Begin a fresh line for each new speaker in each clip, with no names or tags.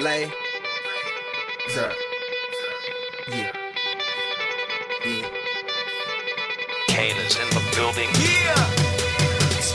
play. Sir. Yeah. Yeah.
Kane is in the building.
Yeah.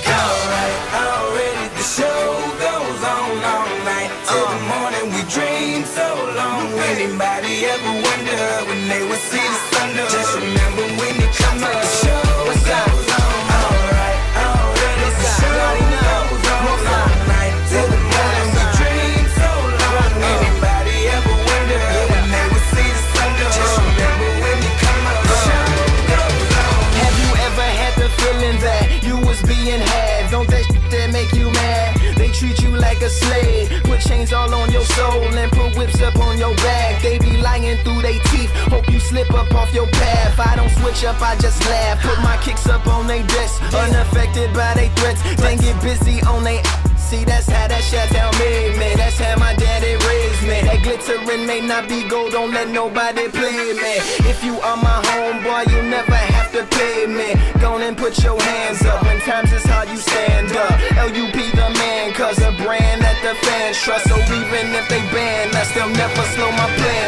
Alright, already the show goes on all night. Till the morning we dream so long. Anybody ever wonder when they would see the sun? Just remember when you come up, the show goes on. Alright, already the show goes on all night. Till the morning we dream so long. Anybody ever wonder when they would see the sun? Just remember when you come up, the show goes on.
Have you ever had the feeling that you was being had? Don't that shit that make you mad? They treat you like a slave, put chains all on your soul and put whips up on your back. They be lying through they teeth, hope you slip up off your path. I don't switch up, I just laugh, put my kicks up on they desk, unaffected by they threats. Then get busy on they see, that's how that Chi-Town made me. That's how my daddy raised me. That glittering may not be gold, don't let nobody play me. If you are my homeboy, you never have to pay me. Go and put your hands up, when times is hard you stand up. LUP the man, cause a brand that the fans trust. So even if they ban us, they'll never slow my plan